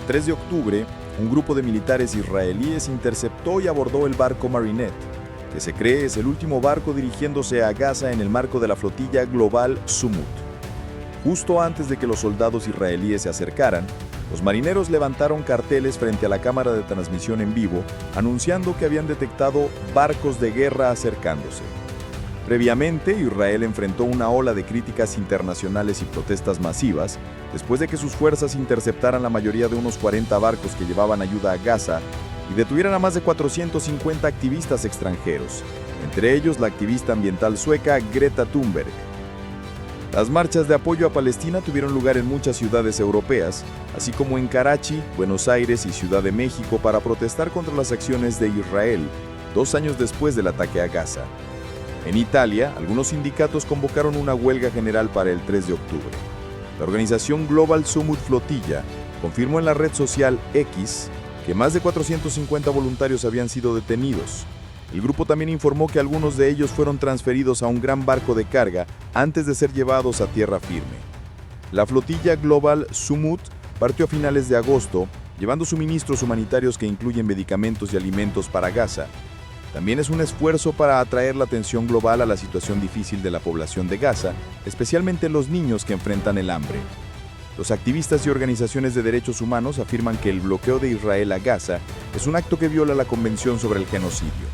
3 de octubre, un grupo de militares israelíes interceptó y abordó el barco Marinette, que se cree es el último barco dirigiéndose a Gaza en el marco de la flotilla global Sumut. Justo antes de que los soldados israelíes se acercaran, los marineros levantaron carteles frente a la cámara de transmisión en vivo, anunciando que habían detectado barcos de guerra acercándose. Previamente, Israel enfrentó una ola de críticas internacionales y protestas masivas, después de que sus fuerzas interceptaran la mayoría de unos 40 barcos que llevaban ayuda a Gaza y detuvieran a más de 450 activistas extranjeros, entre ellos la activista ambiental sueca Greta Thunberg. Las marchas de apoyo a Palestina tuvieron lugar en muchas ciudades europeas, así como en Karachi, Buenos Aires y Ciudad de México para protestar contra las acciones de Israel, 2 años después del ataque a Gaza. En Italia, algunos sindicatos convocaron una huelga general para el 3 de octubre. La organización Global Sumut Flotilla confirmó en la red social X que más de 450 voluntarios habían sido detenidos. El grupo también informó que algunos de ellos fueron transferidos a un gran barco de carga antes de ser llevados a tierra firme. La flotilla Global Sumut partió a finales de agosto, llevando suministros humanitarios que incluyen medicamentos y alimentos para Gaza. También es un esfuerzo para atraer la atención global a la situación difícil de la población de Gaza, especialmente los niños que enfrentan el hambre. Los activistas y organizaciones de derechos humanos afirman que el bloqueo de Israel a Gaza es un acto que viola la Convención sobre el Genocidio.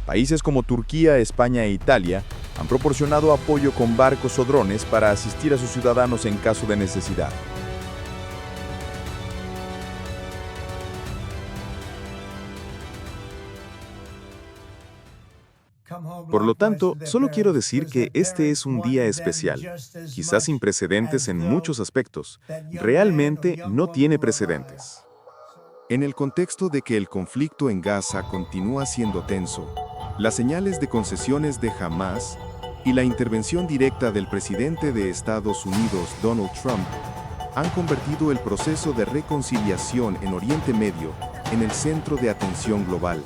Países como Turquía, España e Italia han proporcionado apoyo con barcos o drones para asistir a sus ciudadanos en caso de necesidad. Por lo tanto, solo quiero decir que este es un día especial, quizás sin precedentes en muchos aspectos. Realmente no tiene precedentes. En el contexto de que el conflicto en Gaza continúa siendo tenso, las señales de concesiones de Hamás y la intervención directa del presidente de Estados Unidos, Donald Trump, han convertido el proceso de reconciliación en Oriente Medio en el centro de atención global.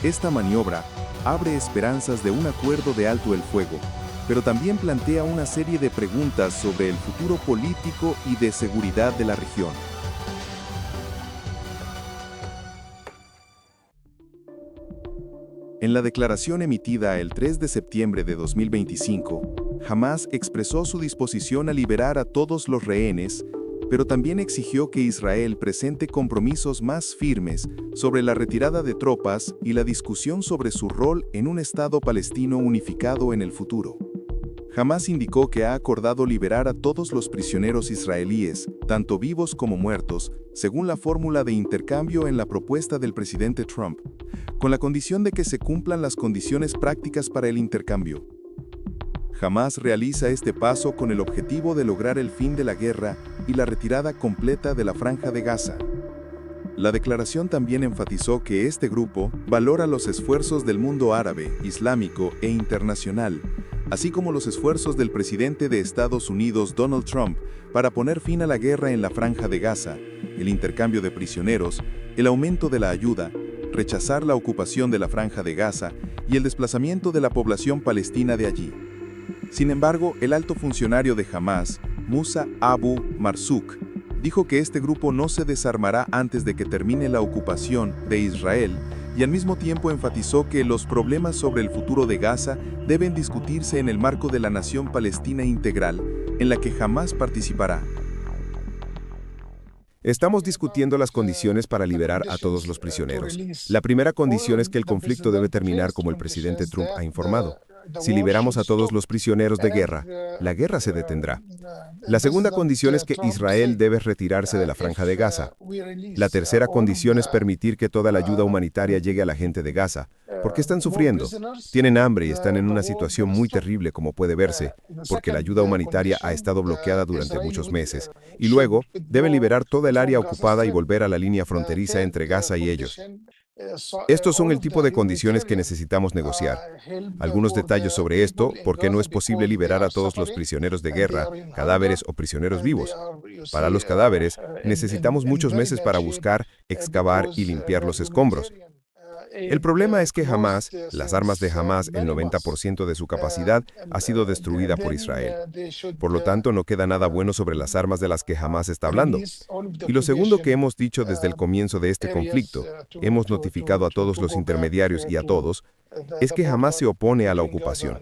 Esta maniobra abre esperanzas de un acuerdo de alto el fuego, pero también plantea una serie de preguntas sobre el futuro político y de seguridad de la región. En la declaración emitida el 3 de septiembre de 2025, Hamás expresó su disposición a liberar a todos los rehenes, pero también exigió que Israel presente compromisos más firmes sobre la retirada de tropas y la discusión sobre su rol en un Estado palestino unificado en el futuro. Hamás indicó que ha acordado liberar a todos los prisioneros israelíes, tanto vivos como muertos, según la fórmula de intercambio en la propuesta del presidente Trump, con la condición de que se cumplan las condiciones prácticas para el intercambio. Hamás realiza este paso con el objetivo de lograr el fin de la guerra y la retirada completa de la Franja de Gaza. La declaración también enfatizó que este grupo valora los esfuerzos del mundo árabe, islámico e internacional, así como los esfuerzos del presidente de Estados Unidos, Donald Trump, para poner fin a la guerra en la Franja de Gaza, el intercambio de prisioneros, el aumento de la ayuda, rechazar la ocupación de la Franja de Gaza y el desplazamiento de la población palestina de allí. Sin embargo, el alto funcionario de Hamás, Musa Abu Marzouk, dijo que este grupo no se desarmará antes de que termine la ocupación de Israel y al mismo tiempo enfatizó que los problemas sobre el futuro de Gaza deben discutirse en el marco de la nación palestina integral, en la que Hamás participará. Estamos discutiendo las condiciones para liberar a todos los prisioneros. La primera condición es que el conflicto debe terminar como el presidente Trump ha informado. Si liberamos a todos los prisioneros de guerra, la guerra se detendrá. La segunda condición es que Israel debe retirarse de la Franja de Gaza. La tercera condición es permitir que toda la ayuda humanitaria llegue a la gente de Gaza, porque están sufriendo, tienen hambre y están en una situación muy terrible como puede verse, porque la ayuda humanitaria ha estado bloqueada durante muchos meses. Y luego, deben liberar toda el área ocupada y volver a la línea fronteriza entre Gaza y ellos. Estos son el tipo de condiciones que necesitamos negociar. Algunos detalles sobre esto, porque no es posible liberar a todos los prisioneros de guerra, cadáveres o prisioneros vivos. Para los cadáveres, necesitamos muchos meses para buscar, excavar y limpiar los escombros. El problema es que Hamás, las armas de Hamás, el 90% de su capacidad ha sido destruida por Israel. Por lo tanto, no queda nada bueno sobre las armas de las que Hamás está hablando. Y lo segundo que hemos dicho desde el comienzo de este conflicto, hemos notificado a todos los intermediarios y a todos, es que Hamás se opone a la ocupación.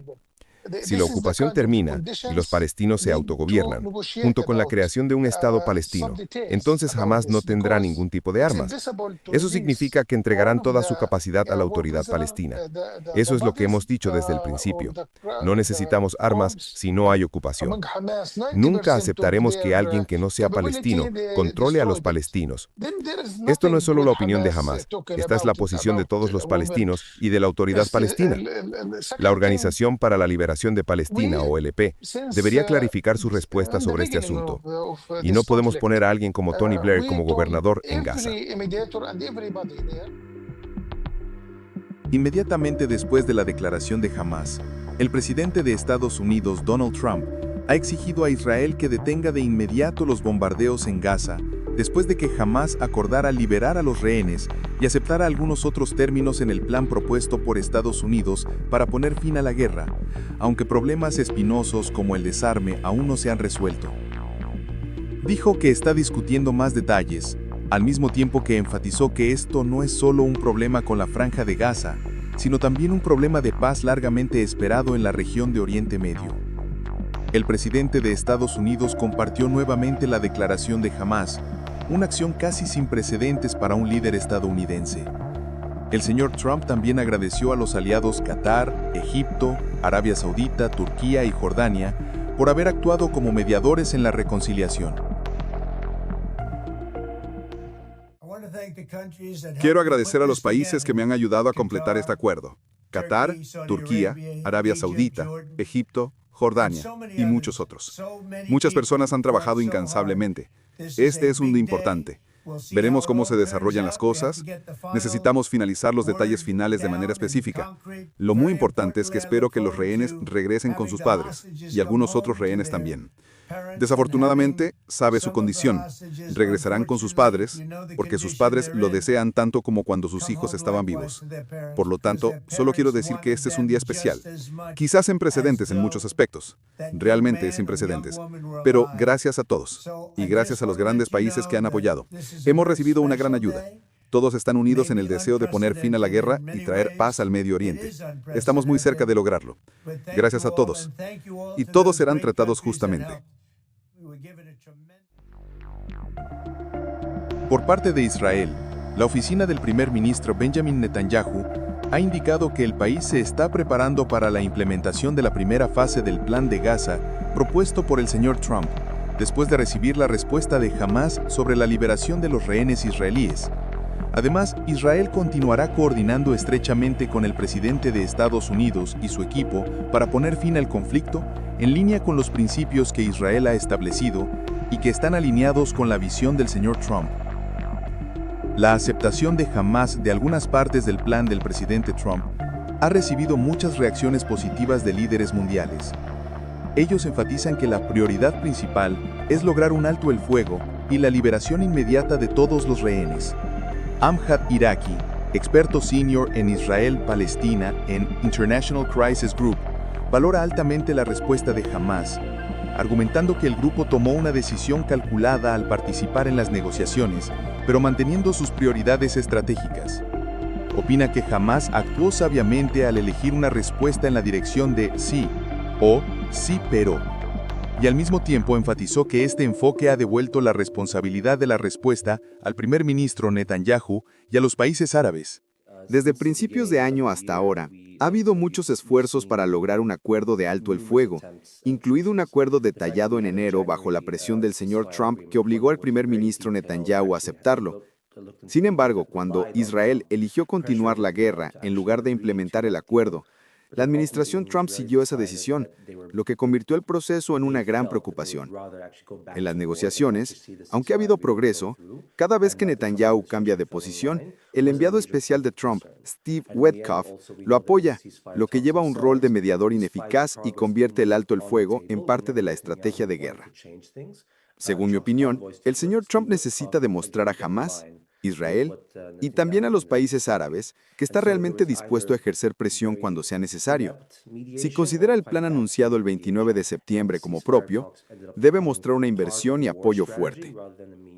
Si la ocupación termina y los palestinos se autogobiernan, junto con la creación de un Estado palestino, entonces jamás no tendrá ningún tipo de armas. Eso significa que entregarán toda su capacidad a la autoridad palestina. Eso es lo que hemos dicho desde el principio. No necesitamos armas si no hay ocupación. Nunca aceptaremos que alguien que no sea palestino controle a los palestinos. Esto no es solo la opinión de Hamás, esta es la posición de todos los palestinos y de la autoridad palestina. La Organización para la Liberación de Palestina, OLP, debería clarificar su respuesta sobre este asunto. Y no podemos poner a alguien como Tony Blair como gobernador en Gaza. Inmediatamente después de la declaración de Hamás, el presidente de Estados Unidos, Donald Trump, ha exigido a Israel que detenga de inmediato los bombardeos en Gaza, después de que Hamás acordara liberar a los rehenes y aceptara algunos otros términos en el plan propuesto por Estados Unidos para poner fin a la guerra, aunque problemas espinosos como el desarme aún no se han resuelto. Dijo que está discutiendo más detalles, al mismo tiempo que enfatizó que esto no es solo un problema con la Franja de Gaza, sino también un problema de paz largamente esperado en la región de Oriente Medio. El presidente de Estados Unidos compartió nuevamente la declaración de Hamás, una acción casi sin precedentes para un líder estadounidense. El señor Trump también agradeció a los aliados Qatar, Egipto, Arabia Saudita, Turquía y Jordania por haber actuado como mediadores en la reconciliación. Quiero agradecer a los países que me han ayudado a completar este acuerdo: Qatar, Turquía, Arabia Saudita, Egipto, Jordania y muchos otros. Muchas personas han trabajado incansablemente. Este es un día importante. Veremos cómo se desarrollan las cosas. Necesitamos finalizar los detalles finales de manera específica. Lo muy importante es que espero que los rehenes regresen con sus padres, y algunos otros rehenes también. Desafortunadamente, sabe su condición. Regresarán con sus padres, porque sus padres lo desean tanto como cuando sus hijos estaban vivos. Por lo tanto, solo quiero decir que este es un día especial. Quizás sin precedentes en muchos aspectos. Realmente sin precedentes. Pero gracias a todos. Y gracias a los grandes países que han apoyado. Hemos recibido una gran ayuda. Todos están unidos en el deseo de poner fin a la guerra y traer paz al Medio Oriente. Estamos muy cerca de lograrlo. Gracias a todos. Y todos serán tratados justamente. Por parte de Israel, la oficina del primer ministro Benjamin Netanyahu ha indicado que el país se está preparando para la implementación de la primera fase del plan de Gaza propuesto por el señor Trump, después de recibir la respuesta de Hamás sobre la liberación de los rehenes israelíes. Además, Israel continuará coordinando estrechamente con el presidente de Estados Unidos y su equipo para poner fin al conflicto en línea con los principios que Israel ha establecido y que están alineados con la visión del señor Trump. La aceptación de Hamás de algunas partes del plan del presidente Trump ha recibido muchas reacciones positivas de líderes mundiales. Ellos enfatizan que la prioridad principal es lograr un alto el fuego y la liberación inmediata de todos los rehenes. Amjad Iraqi, experto senior en Israel-Palestina en International Crisis Group, valora altamente la respuesta de Hamás, argumentando que el grupo tomó una decisión calculada al participar en las negociaciones, pero manteniendo sus prioridades estratégicas. Opina que Hamás actuó sabiamente al elegir una respuesta en la dirección de sí o sí pero, y al mismo tiempo enfatizó que este enfoque ha devuelto la responsabilidad de la respuesta al primer ministro Netanyahu y a los países árabes. Desde principios de año hasta ahora, ha habido muchos esfuerzos para lograr un acuerdo de alto el fuego, incluido un acuerdo detallado en enero bajo la presión del señor Trump que obligó al primer ministro Netanyahu a aceptarlo. Sin embargo, cuando Israel eligió continuar la guerra en lugar de implementar el acuerdo, la administración Trump siguió esa decisión, lo que convirtió el proceso en una gran preocupación. En las negociaciones, aunque ha habido progreso, cada vez que Netanyahu cambia de posición, el enviado especial de Trump, Steve Witkoff, lo apoya, lo que lleva a un rol de mediador ineficaz y convierte el alto el fuego en parte de la estrategia de guerra. Según mi opinión, el señor Trump necesita demostrar a Hamás Israel y también a los países árabes, que está realmente dispuesto a ejercer presión cuando sea necesario. Si considera el plan anunciado el 29 de septiembre como propio, debe mostrar una inversión y apoyo fuerte.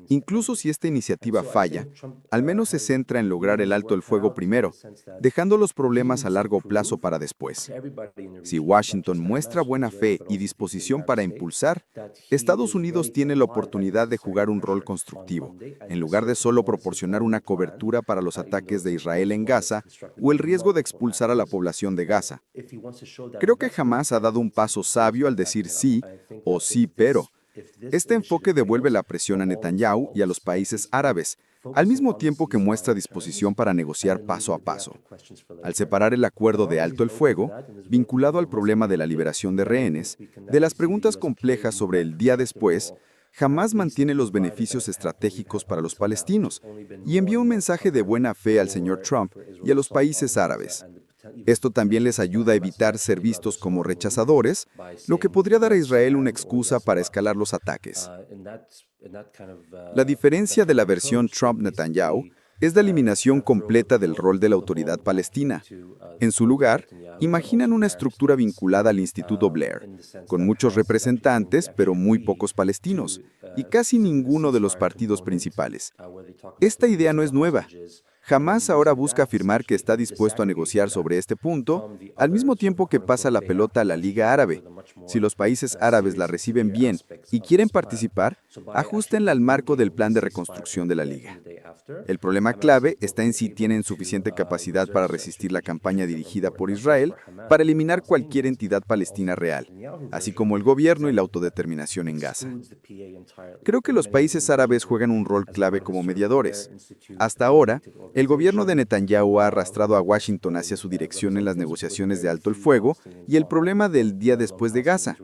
Incluso si esta iniciativa falla, al menos se centra en lograr el alto el fuego primero, dejando los problemas a largo plazo para después. Si Washington muestra buena fe y disposición para impulsar, Estados Unidos tiene la oportunidad de jugar un rol constructivo, en lugar de solo proporcionar una cobertura para los ataques de Israel en Gaza o el riesgo de expulsar a la población de Gaza. Creo que Hamás ha dado un paso sabio al decir sí o sí pero. Este enfoque devuelve la presión a Netanyahu y a los países árabes, al mismo tiempo que muestra disposición para negociar paso a paso. Al separar el acuerdo de alto el fuego, vinculado al problema de la liberación de rehenes, de las preguntas complejas sobre el día después, Hamás mantiene los beneficios estratégicos para los palestinos y envía un mensaje de buena fe al señor Trump y a los países árabes. Esto también les ayuda a evitar ser vistos como rechazadores, lo que podría dar a Israel una excusa para escalar los ataques. La diferencia de la versión Trump-Netanyahu es la eliminación completa del rol de la autoridad palestina. En su lugar, imaginan una estructura vinculada al Instituto Blair, con muchos representantes, pero muy pocos palestinos, y casi ninguno de los partidos principales. Esta idea no es nueva. Hamás ahora busca afirmar que está dispuesto a negociar sobre este punto, al mismo tiempo que pasa la pelota a la Liga Árabe. Si los países árabes la reciben bien y quieren participar, ajustenla al marco del plan de reconstrucción de la Liga. El problema clave está en si tienen suficiente capacidad para resistir la campaña dirigida por Israel para eliminar cualquier entidad palestina real, así como el gobierno y la autodeterminación en Gaza. Creo que los países árabes juegan un rol clave como mediadores. Hasta ahora, el gobierno de Netanyahu ha arrastrado a Washington hacia su dirección en las negociaciones de alto el fuego y el problema del día después de Gaza.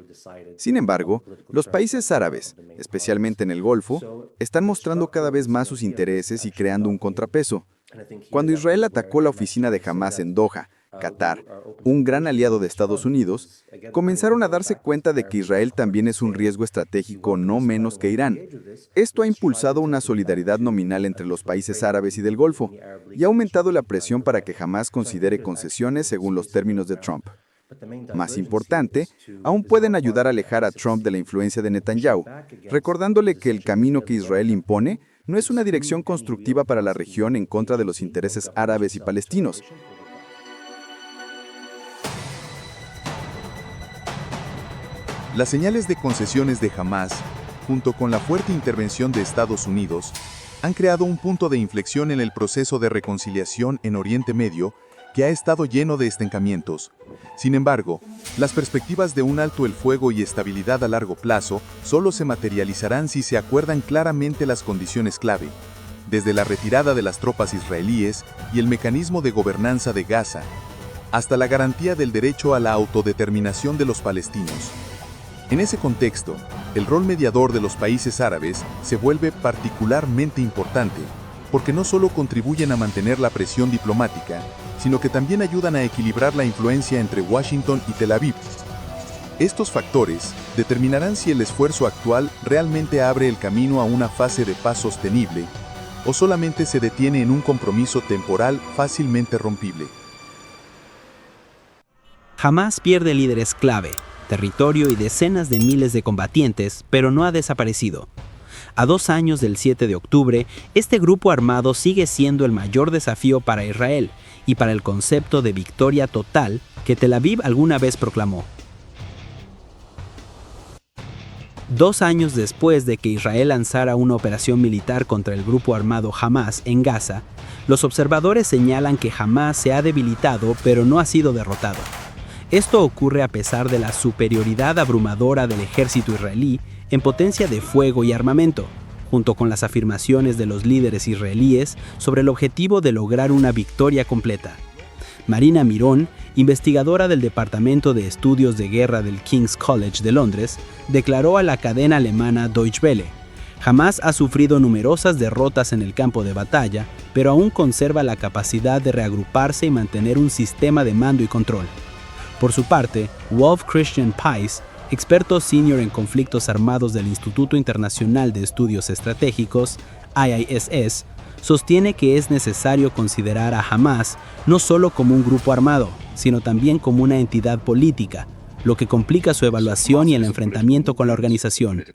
Sin embargo, los países árabes, especialmente en el Golfo, están mostrando cada vez más sus intereses y creando un contrapeso. Cuando Israel atacó la oficina de Hamás en Doha, Qatar, un gran aliado de Estados Unidos, comenzaron a darse cuenta de que Israel también es un riesgo estratégico no menos que Irán. Esto ha impulsado una solidaridad nominal entre los países árabes y del Golfo, y ha aumentado la presión para que Hamás considere concesiones según los términos de Trump. Más importante, aún pueden ayudar a alejar a Trump de la influencia de Netanyahu, recordándole que el camino que Israel impone no es una dirección constructiva para la región en contra de los intereses árabes y palestinos. Las señales de concesiones de Hamás, junto con la fuerte intervención de Estados Unidos, han creado un punto de inflexión en el proceso de reconciliación en Oriente Medio que ha estado lleno de estancamientos. Sin embargo, las perspectivas de un alto el fuego y estabilidad a largo plazo solo se materializarán si se acuerdan claramente las condiciones clave, desde la retirada de las tropas israelíes y el mecanismo de gobernanza de Gaza, hasta la garantía del derecho a la autodeterminación de los palestinos. En ese contexto, el rol mediador de los países árabes se vuelve particularmente importante, porque no solo contribuyen a mantener la presión diplomática, sino que también ayudan a equilibrar la influencia entre Washington y Tel Aviv. Estos factores determinarán si el esfuerzo actual realmente abre el camino a una fase de paz sostenible, o solamente se detiene en un compromiso temporal fácilmente rompible. Hamás pierde líderes clave, territorio y decenas de miles de combatientes, pero no ha desaparecido. A 2 años del 7 de octubre, este grupo armado sigue siendo el mayor desafío para Israel y para el concepto de victoria total que Tel Aviv alguna vez proclamó. 2 años después de que Israel lanzara una operación militar contra el grupo armado Hamás en Gaza, los observadores señalan que Hamás se ha debilitado pero no ha sido derrotado. Esto ocurre a pesar de la superioridad abrumadora del ejército israelí en potencia de fuego y armamento, junto con las afirmaciones de los líderes israelíes sobre el objetivo de lograr una victoria completa. Marina Mirón, investigadora del Departamento de Estudios de Guerra del King's College de Londres, declaró a la cadena alemana Deutsche Welle: Hamás ha sufrido numerosas derrotas en el campo de batalla, pero aún conserva la capacidad de reagruparse y mantener un sistema de mando y control. Por su parte, Wolf Christian Pais, experto senior en conflictos armados del Instituto Internacional de Estudios Estratégicos, IISS, sostiene que es necesario considerar a Hamás no solo como un grupo armado, sino también como una entidad política, lo que complica su evaluación y el enfrentamiento con la organización.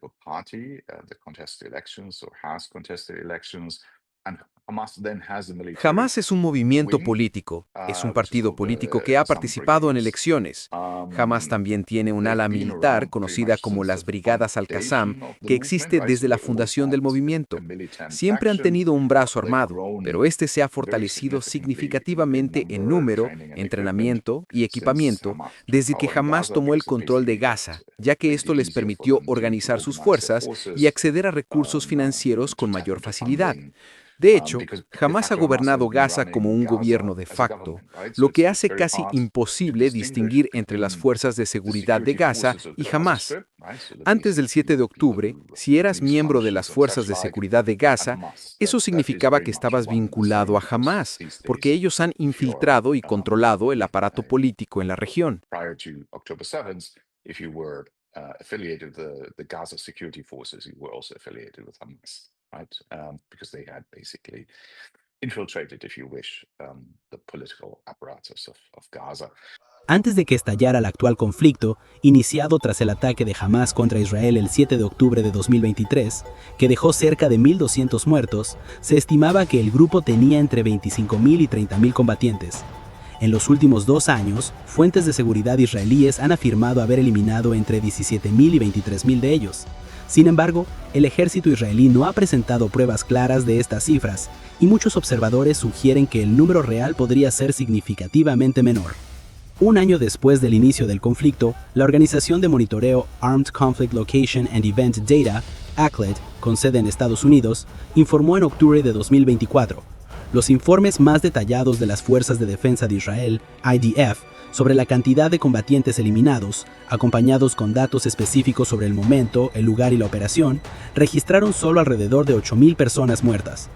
Hamás es un movimiento político, es un partido político que ha participado en elecciones. Hamás también tiene un ala militar conocida como las Brigadas Al-Qassam, que existe desde la fundación del movimiento. Siempre han tenido un brazo armado, pero este se ha fortalecido significativamente en número, entrenamiento y equipamiento desde que Hamás tomó el control de Gaza, ya que esto les permitió organizar sus fuerzas y acceder a recursos financieros con mayor facilidad. De hecho, Hamás ha gobernado Gaza como un gobierno de facto, lo que hace casi imposible distinguir entre las fuerzas de seguridad de Gaza y Hamás. Antes del 7 de octubre, si eras miembro de las fuerzas de seguridad de Gaza, eso significaba que estabas vinculado a Hamás, porque ellos han infiltrado y controlado el aparato político en la región. Because they had basically infiltrated, if you wish, the political apparatus of Gaza. Antes de que estallara el actual conflicto, iniciado tras el ataque de Hamás contra Israel el 7 de octubre de 2023, que dejó cerca de 1.200 muertos, se estimaba que el grupo tenía entre 25.000 y 30.000 combatientes. En los últimos 2 años, fuentes de seguridad israelíes han afirmado haber eliminado entre 17.000 y 23.000 de ellos. Sin embargo, el ejército israelí no ha presentado pruebas claras de estas cifras, y muchos observadores sugieren que el número real podría ser significativamente menor. Un año después del inicio del conflicto, la organización de monitoreo Armed Conflict Location and Event Data, ACLED, con sede en Estados Unidos, informó en octubre de 2024. Los informes más detallados de las Fuerzas de Defensa de Israel, IDF, sobre la cantidad de combatientes eliminados, acompañados con datos específicos sobre el momento, el lugar y la operación, registraron solo alrededor de 8.000 personas muertas.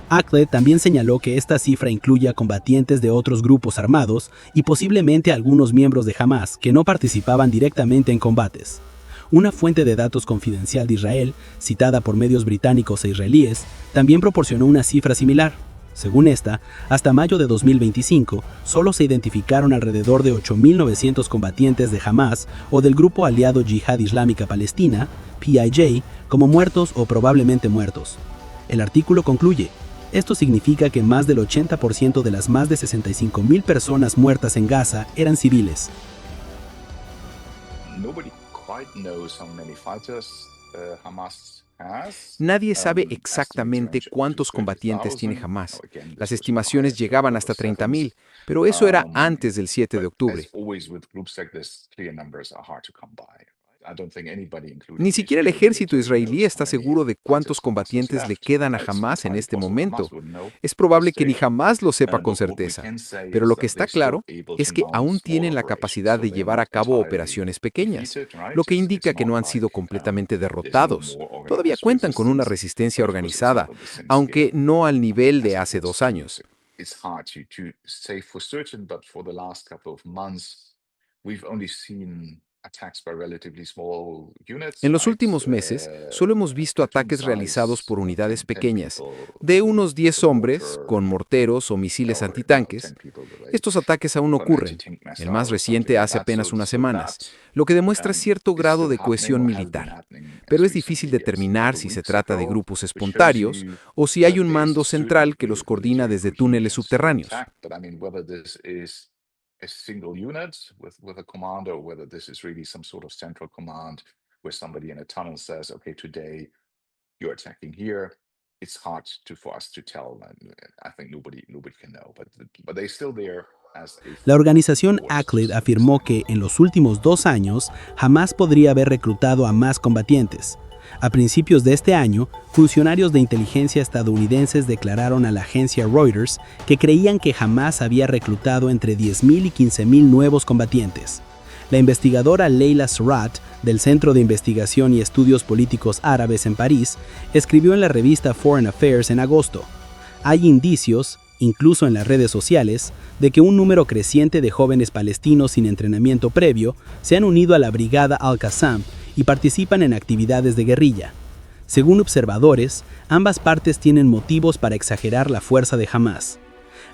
ACLED también señaló que esta cifra incluye a combatientes de otros grupos armados y posiblemente a algunos miembros de Hamás que no participaban directamente en combates. Una fuente de datos confidencial de Israel, citada por medios británicos e israelíes, también proporcionó una cifra similar. Según esta, hasta mayo de 2025, solo se identificaron alrededor de 8.900 combatientes de Hamás o del grupo aliado Yihad Islámica Palestina, PIJ, como muertos o probablemente muertos. El artículo concluye: esto significa que más del 80% de las más de 65.000 personas muertas en Gaza eran civiles. Nadie sabe exactamente cuántos combatientes tiene Hamás. Las estimaciones llegaban hasta 30.000, pero eso era antes del 7 de octubre. Ni siquiera el ejército israelí está seguro de cuántos combatientes le quedan a Hamás en este momento. Es probable que ni Hamás lo sepa con certeza, pero lo que está claro es que aún tienen la capacidad de llevar a cabo operaciones pequeñas, lo que indica que no han sido completamente derrotados. Todavía cuentan con una resistencia organizada, aunque no al nivel de hace 2 años. En los últimos meses, solo hemos visto ataques realizados por unidades pequeñas, de unos 10 hombres, con morteros o misiles antitanques. Estos ataques aún ocurren, el más reciente hace apenas unas semanas, lo que demuestra cierto grado de cohesión militar. Pero es difícil determinar si se trata de grupos espontáneos o si hay un mando central que los coordina desde túneles subterráneos. A single unit with a commander, or whether this is really some sort of central command where somebody in a tunnel says, okay, today you're attacking here. It's hard for us to tell. I think nobody can know, but they're still there. La organización ACLED afirmó que en los últimos 2 años Hamás podría haber reclutado a más combatientes. A principios de este año, funcionarios de inteligencia estadounidenses declararon a la agencia Reuters que creían que Hamás había reclutado entre 10.000 y 15.000 nuevos combatientes. La investigadora Leila Surratt, del Centro de Investigación y Estudios Políticos Árabes en París, escribió en la revista Foreign Affairs en agosto: hay indicios, incluso en las redes sociales, de que un número creciente de jóvenes palestinos sin entrenamiento previo se han unido a la Brigada Al-Qassam y participan en actividades de guerrilla. Según observadores, ambas partes tienen motivos para exagerar la fuerza de Hamás.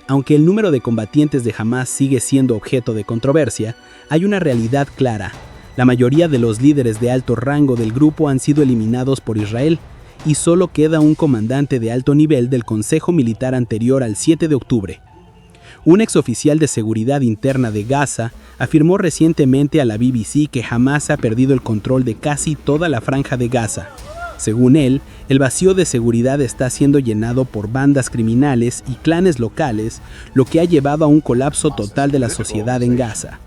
Aunque el número de combatientes de Hamás sigue siendo objeto de controversia, hay una realidad clara. La mayoría de los líderes de alto rango del grupo han sido eliminados por Israel, y solo queda un comandante de alto nivel del Consejo Militar anterior al 7 de octubre. Un exoficial de seguridad interna de Gaza afirmó recientemente a la BBC que Hamás ha perdido el control de casi toda la franja de Gaza. Según él, el vacío de seguridad está siendo llenado por bandas criminales y clanes locales, lo que ha llevado a un colapso total de la sociedad en Gaza.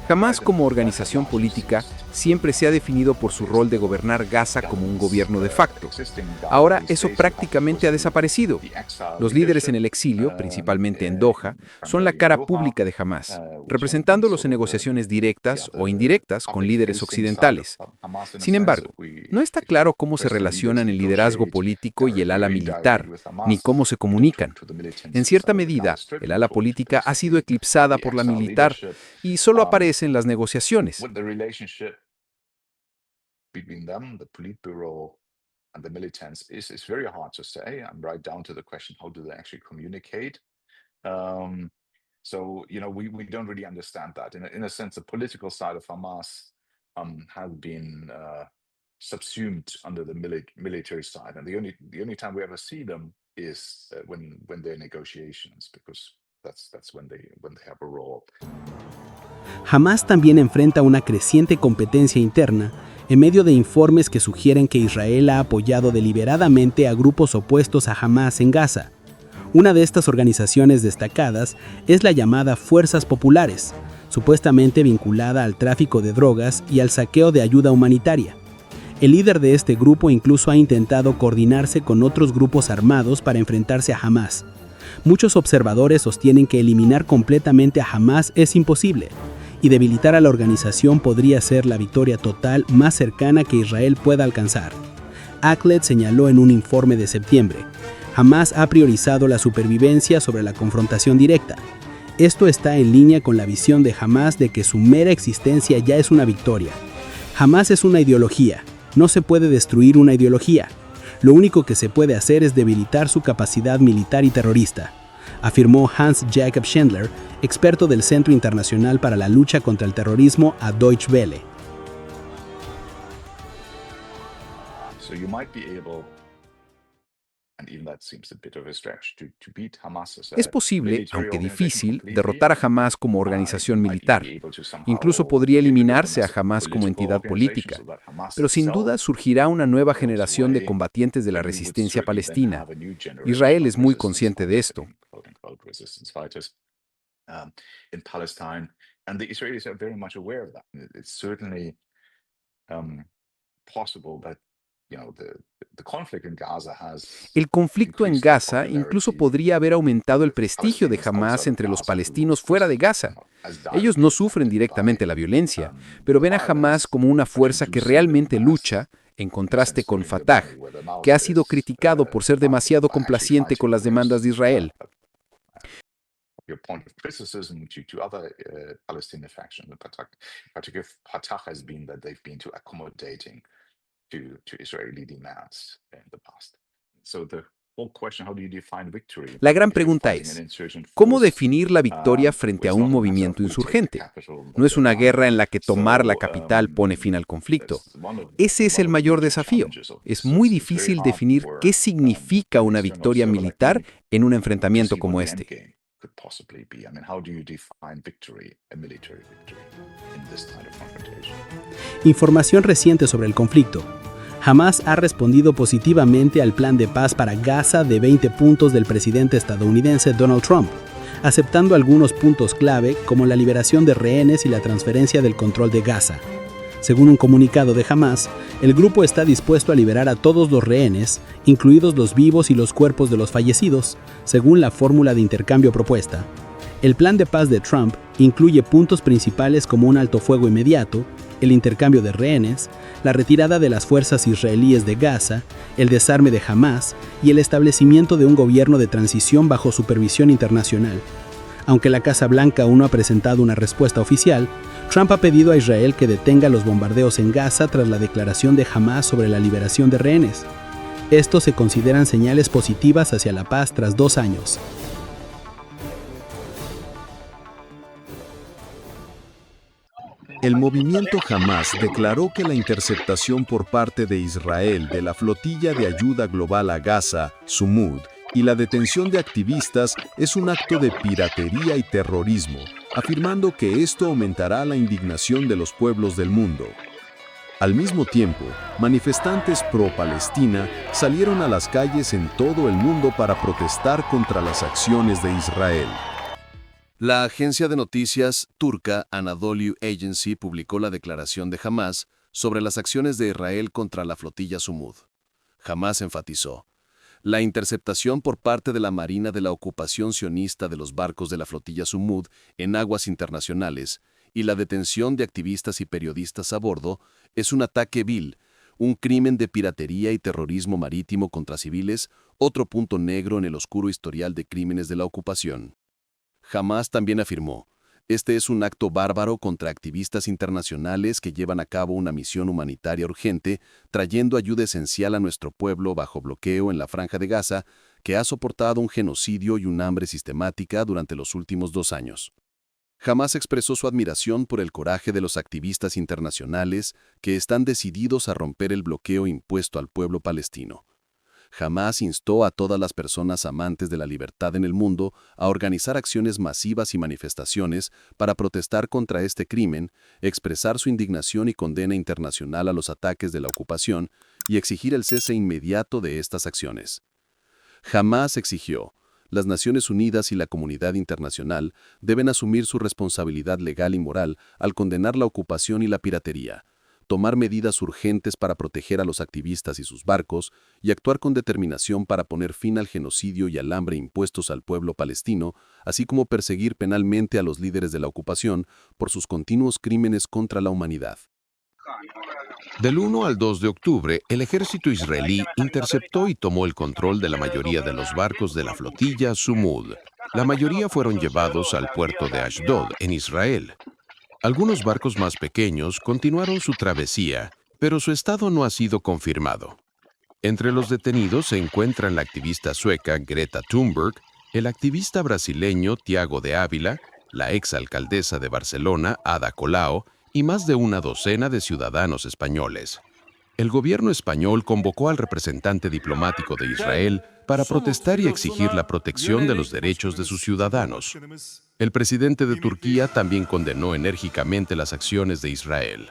Hamás, como organización política, siempre se ha definido por su rol de gobernar Gaza como un gobierno de facto. Ahora eso prácticamente ha desaparecido. Los líderes en el exilio, principalmente en Doha, son la cara pública de Hamás, representándolos en negociaciones directas o indirectas con líderes occidentales. Sin embargo, no está claro cómo se relacionan el liderazgo político y el ala militar, ni cómo se comunican. En cierta medida, el ala política ha sido eclipsada por la militar y solo aparece en las negociaciones. And the militants is very hard to say. I'm right down to the question, how do they actually communicate? So, we don't really understand that. In a sense, the political side of Hamas has been subsumed under the military side. And the only time we ever see them is when they're in negotiations, because that's when they have a role. Hamás también enfrenta una creciente competencia interna en medio de informes que sugieren que Israel ha apoyado deliberadamente a grupos opuestos a Hamás en Gaza. Una de estas organizaciones destacadas es la llamada Fuerzas Populares, supuestamente vinculada al tráfico de drogas y al saqueo de ayuda humanitaria. El líder de este grupo incluso ha intentado coordinarse con otros grupos armados para enfrentarse a Hamás. Muchos observadores sostienen que eliminar completamente a Hamás es imposible, y debilitar a la organización podría ser la victoria total más cercana que Israel pueda alcanzar. Acklet señaló en un informe de septiembre: Hamás ha priorizado la supervivencia sobre la confrontación directa. Esto está en línea con la visión de Hamás de que su mera existencia ya es una victoria. Hamás es una ideología, no se puede destruir una ideología. Lo único que se puede hacer es debilitar su capacidad militar y terrorista, afirmó Hans Jakob Schindler, experto del Centro Internacional para la Lucha contra el Terrorismo, a Deutsche Welle. Es posible, aunque difícil, derrotar a Hamás como organización militar. Incluso podría eliminarse a Hamás como entidad política. Pero sin duda surgirá una nueva generación de combatientes de la resistencia palestina. Israel es muy consciente de esto. El conflicto en Gaza incluso podría haber aumentado el prestigio de Hamás entre los palestinos fuera de Gaza. Ellos no sufren directamente la violencia, pero ven a Hamás como una fuerza que realmente lucha, en contraste con Fatah, que ha sido criticado por ser demasiado complaciente con las demandas de Israel. Your point of criticism to other Palestinian factions, in particular Fatah, has been that they've been too accommodating to Israeli demands in the past. So the whole question, how do you define victory? La gran pregunta es, ¿cómo definir la victoria frente a un movimiento insurgente? No es una guerra en la que tomar la capital pone fin al conflicto. Ese es el mayor desafío. Es muy difícil definir qué significa una victoria militar en un enfrentamiento como este. Could possibly be. I mean, how do you define victory, a military victory, in this kind of confrontation? Información reciente sobre el conflicto. Hamás ha respondido positivamente al plan de paz para Gaza de 20 puntos del presidente estadounidense Donald Trump, aceptando algunos puntos clave como la liberación de rehenes y la transferencia del control de Gaza. Según un comunicado de Hamás, el grupo está dispuesto a liberar a todos los rehenes, incluidos los vivos y los cuerpos de los fallecidos, según la fórmula de intercambio propuesta. El plan de paz de Trump incluye puntos principales como un alto fuego inmediato, el intercambio de rehenes, la retirada de las fuerzas israelíes de Gaza, el desarme de Hamás y el establecimiento de un gobierno de transición bajo supervisión internacional. Aunque la Casa Blanca aún no ha presentado una respuesta oficial, Trump ha pedido a Israel que detenga los bombardeos en Gaza tras la declaración de Hamás sobre la liberación de rehenes. Estos se consideran señales positivas hacia la paz tras 2 años. El movimiento Hamás declaró que la interceptación por parte de Israel de la flotilla de ayuda global a Gaza, Sumud, y la detención de activistas es un acto de piratería y terrorismo, afirmando que esto aumentará la indignación de los pueblos del mundo. Al mismo tiempo, manifestantes pro-Palestina salieron a las calles en todo el mundo para protestar contra las acciones de Israel. La agencia de noticias turca Anadolu Agency publicó la declaración de Hamás sobre las acciones de Israel contra la flotilla Sumud. Hamás enfatizó: la interceptación por parte de la Marina de la ocupación sionista de los barcos de la flotilla Sumud en aguas internacionales y la detención de activistas y periodistas a bordo es un ataque vil, un crimen de piratería y terrorismo marítimo contra civiles, otro punto negro en el oscuro historial de crímenes de la ocupación. Hamás también afirmó: este es un acto bárbaro contra activistas internacionales que llevan a cabo una misión humanitaria urgente, trayendo ayuda esencial a nuestro pueblo bajo bloqueo en la Franja de Gaza, que ha soportado un genocidio y un hambre sistemática durante los últimos 2 años. Hamás expresó su admiración por el coraje de los activistas internacionales que están decididos a romper el bloqueo impuesto al pueblo palestino. Hamás instó a todas las personas amantes de la libertad en el mundo a organizar acciones masivas y manifestaciones para protestar contra este crimen, expresar su indignación y condena internacional a los ataques de la ocupación y exigir el cese inmediato de estas acciones. Hamás exigió: las Naciones Unidas y la comunidad internacional deben asumir su responsabilidad legal y moral al condenar la ocupación y la piratería, tomar medidas urgentes para proteger a los activistas y sus barcos y actuar con determinación para poner fin al genocidio y al hambre impuestos al pueblo palestino, así como perseguir penalmente a los líderes de la ocupación por sus continuos crímenes contra la humanidad. Del 1 al 2 de octubre, el ejército israelí interceptó y tomó el control de la mayoría de los barcos de la flotilla Sumud. La mayoría fueron llevados al puerto de Ashdod, en Israel. Algunos barcos más pequeños continuaron su travesía, pero su estado no ha sido confirmado. Entre los detenidos se encuentran la activista sueca Greta Thunberg, el activista brasileño Tiago de Ávila, la exalcaldesa de Barcelona, Ada Colau, y más de una docena de ciudadanos españoles. El gobierno español convocó al representante diplomático de Israel para protestar y exigir la protección de los derechos de sus ciudadanos. El presidente de Turquía también condenó enérgicamente las acciones de Israel.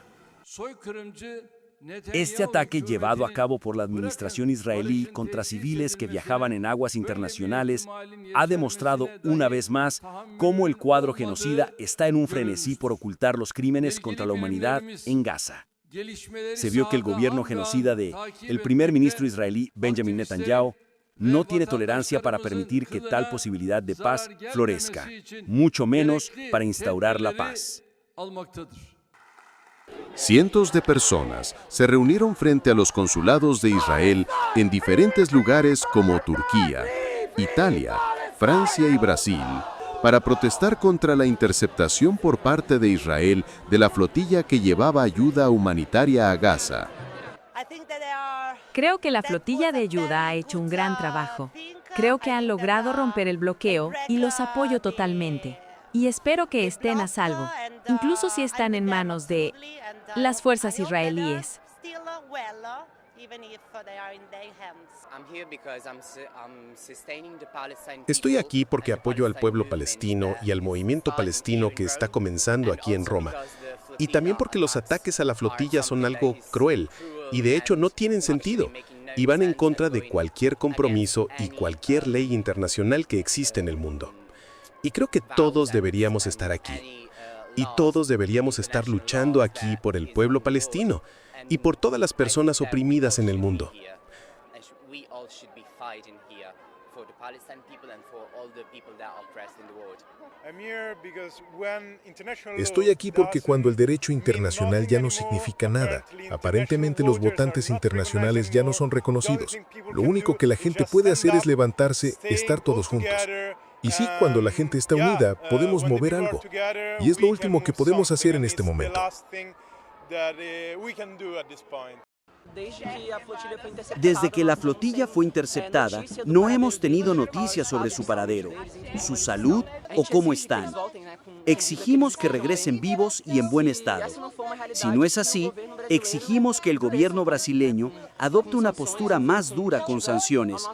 Este ataque llevado a cabo por la administración israelí contra civiles que viajaban en aguas internacionales ha demostrado una vez más cómo el cuadro genocida está en un frenesí por ocultar los crímenes contra la humanidad en Gaza. Se vio que el gobierno genocida del primer ministro israelí Benjamin Netanyahu no tiene tolerancia para permitir que tal posibilidad de paz florezca, mucho menos para instaurar la paz. Cientos de personas se reunieron frente a los consulados de Israel en diferentes lugares como Turquía, Italia, Francia y Brasil, para protestar contra la interceptación por parte de Israel de la flotilla que llevaba ayuda humanitaria a Gaza. Creo que la flotilla de ayuda ha hecho un gran trabajo. Creo que han logrado romper el bloqueo y los apoyo totalmente. Y espero que estén a salvo, incluso si están en manos de las fuerzas israelíes. Estoy aquí porque apoyo al pueblo palestino y al movimiento palestino que está comenzando aquí en Roma. Y también porque los ataques a la flotilla son algo cruel y de hecho no tienen sentido y van en contra de cualquier compromiso y cualquier ley internacional que existe en el mundo. Y creo que todos deberíamos estar aquí. Y todos deberíamos estar luchando aquí por el pueblo palestino y por todas las personas oprimidas en el mundo. Estoy aquí porque cuando el derecho internacional ya no significa nada, aparentemente los votantes internacionales ya no son reconocidos. Lo único que la gente puede hacer es levantarse, estar todos juntos. Y sí, cuando la gente está unida, podemos mover algo. Y es lo último que podemos hacer en este momento. Desde que la flotilla fue interceptada, no hemos tenido noticias sobre su paradero, su salud o cómo están. Exigimos que regresen vivos y en buen estado. Si no es así, exigimos que el gobierno brasileño adopte una postura más dura con sanciones,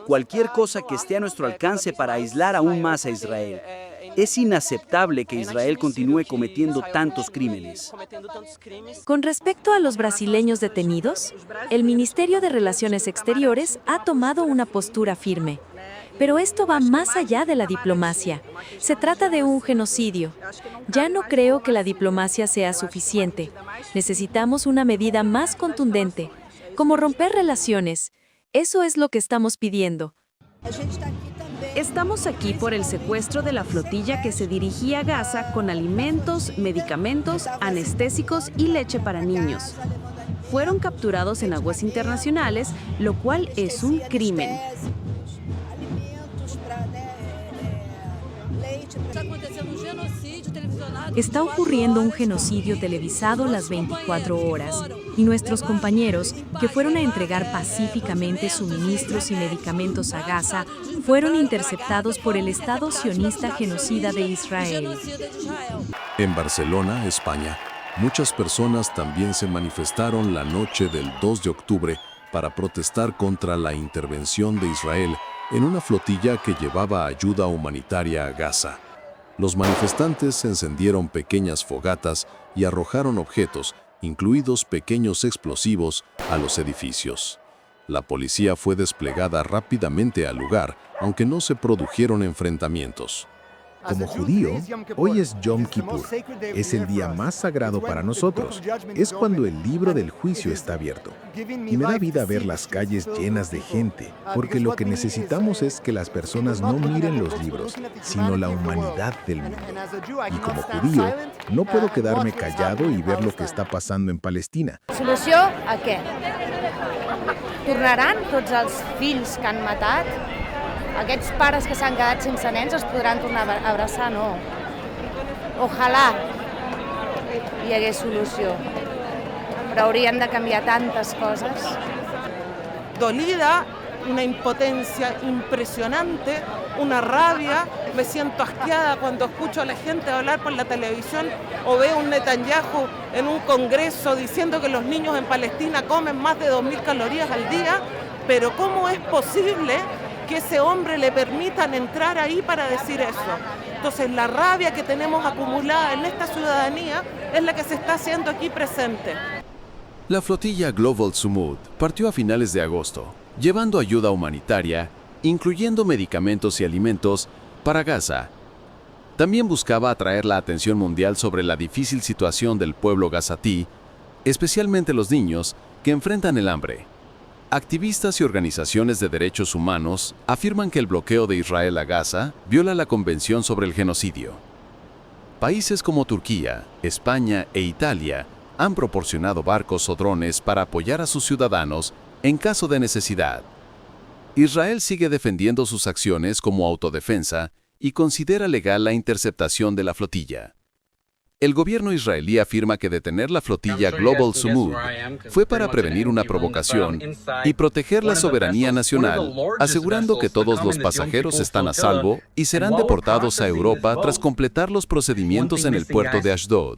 cualquier cosa que esté a nuestro alcance para aislar aún más a Israel. Es inaceptable que Israel continúe cometiendo tantos crímenes. Con respecto a los brasileños detenidos, el Ministerio de Relaciones Exteriores ha tomado una postura firme. Pero esto va más allá de la diplomacia. Se trata de un genocidio. Ya no creo que la diplomacia sea suficiente. Necesitamos una medida más contundente, como romper relaciones. Eso es lo que estamos pidiendo. Estamos aquí por el secuestro de la flotilla que se dirigía a Gaza con alimentos, medicamentos, anestésicos y leche para niños. Fueron capturados en aguas internacionales, lo cual es un crimen. Está ocurriendo un genocidio televisado las 24 horas, y nuestros compañeros, que fueron a entregar pacíficamente suministros y medicamentos a Gaza, fueron interceptados por el Estado sionista genocida de Israel. En Barcelona, España, muchas personas también se manifestaron la noche del 2 de octubre para protestar contra la intervención de Israel en una flotilla que llevaba ayuda humanitaria a Gaza. Los manifestantes encendieron pequeñas fogatas y arrojaron objetos, incluidos pequeños explosivos, a los edificios. La policía fue desplegada rápidamente al lugar, aunque no se produjeron enfrentamientos. Como judío, hoy es Yom Kippur. Es el día más sagrado para nosotros. Es cuando el libro del juicio está abierto. Y me da vida ver las calles llenas de gente, porque lo que necesitamos es que las personas no miren los libros, sino la humanidad del mundo. Y como judío, no puedo quedarme callado y ver lo que está pasando en Palestina. Solució a què? Tornaran tots els fills que han matat? Aquests pares que s'han quedat sense nens es podran tornar a abraçar? No. Ojalà hi hagués solució, però haurien de canviar tantes coses. Dolida, una impotencia impresionante, una rabia. Me siento asqueada cuando escucho a la gente hablar por la televisión o veo un Netanyahu en un congreso diciendo que los niños en Palestina comen más de 2.000 calorías al día, pero ¿cómo es posible que ese hombre le permitan entrar ahí para decir eso? Entonces la rabia que tenemos acumulada en esta ciudadanía es la que se está haciendo aquí presente. La flotilla Global Sumud partió a finales de agosto, llevando ayuda humanitaria, incluyendo medicamentos y alimentos, para Gaza. También buscaba atraer la atención mundial sobre la difícil situación del pueblo gazatí, especialmente los niños que enfrentan el hambre. Activistas y organizaciones de derechos humanos afirman que el bloqueo de Israel a Gaza viola la Convención sobre el Genocidio. Países como Turquía, España e Italia han proporcionado barcos o drones para apoyar a sus ciudadanos en caso de necesidad. Israel sigue defendiendo sus acciones como autodefensa y considera legal la interceptación de la flotilla. El gobierno israelí afirma que detener la flotilla Global Sumud fue para prevenir una provocación y proteger la soberanía nacional, asegurando que todos los pasajeros están a salvo y serán deportados a Europa tras completar los procedimientos en el puerto de Ashdod.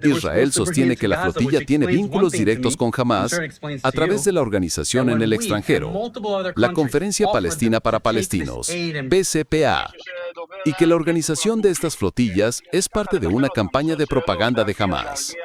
Israel sostiene que la flotilla tiene vínculos directos con Hamas a través de la organización en el extranjero, la Conferencia Palestina para Palestinos, PCPA, y que la organización de estas flotillas es parte de una campaña de propaganda de Hamas.